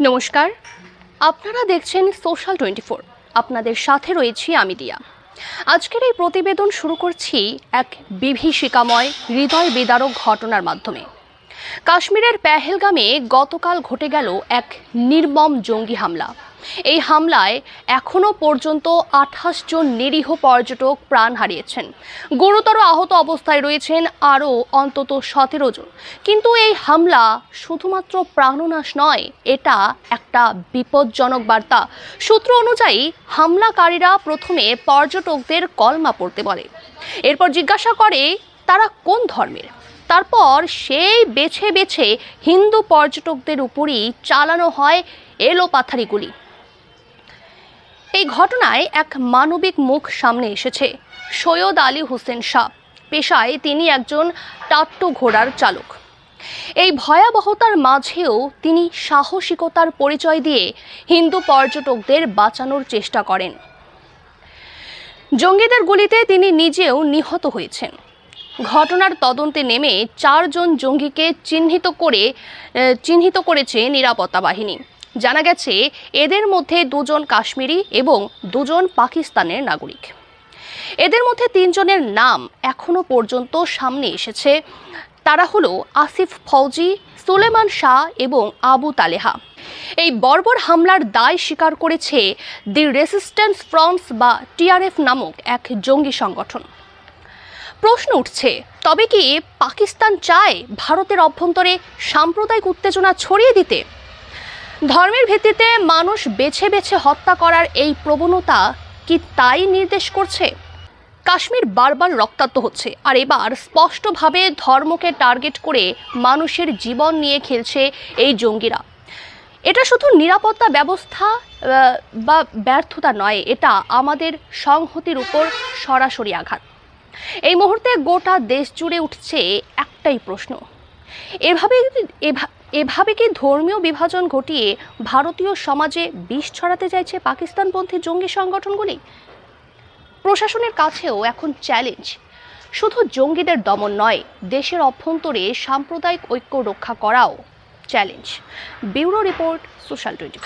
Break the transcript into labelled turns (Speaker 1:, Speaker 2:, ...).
Speaker 1: নমস্কার, আপনারা দেখছেন সোশ্যাল 24। আপনাদের সাথে রয়েছি আমি দিয়া। আজকের এই প্রতিবেদন শুরু করছি এক বিভীষিকাময় হৃদয় বিদারক ঘটনার মাধ্যমে। কাশ্মীরের পেহেলগামে গতকাল ঘটে গেল এক নির্মম জঙ্গি হামলা। এই হামলায় এখনো পর্যন্ত 28 জন নিরীহ পর্যটক প্রাণ হারিয়েছেন। গুরুতর আহত অবস্থায় রয়েছেন আরও অন্তত 17 জন। কিন্তু এই হামলা শুধুমাত্র প্রাণনাশ নয়, এটা একটা বিপজ্জনক বার্তা। সূত্র অনুযায়ী হামলাকারীরা প্রথমে পর্যটকদের কলমা পড়তে বলে, এরপর জিজ্ঞাসা করে তারা কোন ধর্মের। তারপর সেই বেছে বেছে হিন্দু পর্যটকদের উপরই চালানো হয় এলোপাথারি গুলি। এই ঘটনায় এক মানবিক মুখ সামনে এসেছে। সৈয়দ আলী হোসেন শাহ, পেশায় তিনি একজন টাট্টু ঘোড়ার চালক। এই ভয়াবহতার মাঝেও তিনি সাহসিকতার পরিচয় দিয়ে হিন্দু পর্যটকদের বাঁচানোর চেষ্টা করেন। জঙ্গিদের গুলিতে তিনি নিজেও নিহত হয়েছেন। ঘটনার তদন্তে নেমে 4 জন জঙ্গিকে চিহ্নিত করেছে নিরাপত্তা বাহিনী। জানা গেছে এদের মধ্যে 2 জন কাশ্মীরি এবং 2 জন পাকিস্তানের নাগরিক। এদের মধ্যে 3 জনের নাম এখনো পর্যন্ত সামনে এসেছে। তারা হলো আসিফ ফৌজি, সুলেমান শাহ এবং আবু তালেহা। এই বর্বর হামলার দায় স্বীকার করেছে দি রেসিস্ট্যান্স ফ্রন্ট বা TRF নামক এক জঙ্গি সংগঠন। প্রশ্ন উঠছে, তবে কি পাকিস্তান চায় ভারতের অভ্যন্তরে সাম্প্রদায়িক উত্তেজনা ছড়িয়ে দিতে? ধর্মের ভিত্তিতে মানুষ বেছে বেছে হত্যা করার এই প্রবণতা কি তাই নির্দেশ করছে? কাশ্মীর বারবার রক্তাক্ত হচ্ছে, আর এবার স্পষ্টভাবে ধর্মকে টার্গেট করে মানুষের জীবন নিয়ে খেলছে এই জঙ্গিরা। এটা শুধু নিরাপত্তা ব্যবস্থা বা ব্যর্থতা নয়, এটা আমাদের সংহতির উপর সরাসরি আঘাত। এই মুহূর্তে গোটা দেশ জুড়ে উঠছে একটাই প্রশ্ন, এভাবে কি ধর্মীয় বিভাজন ঘটিয়ে ভারতীয় সমাজে বিষ ছড়াতে চাইছে পাকিস্তানপন্থী জঙ্গি সংগঠনগুলি? প্রশাসনের কাছেও এখন চ্যালেঞ্জ, শুধু জঙ্গিদের দমন নয়, দেশের অভ্যন্তরে সাম্প্রদায়িক ঐক্য রক্ষা করাও চ্যালেঞ্জ। Bureau report, social 24।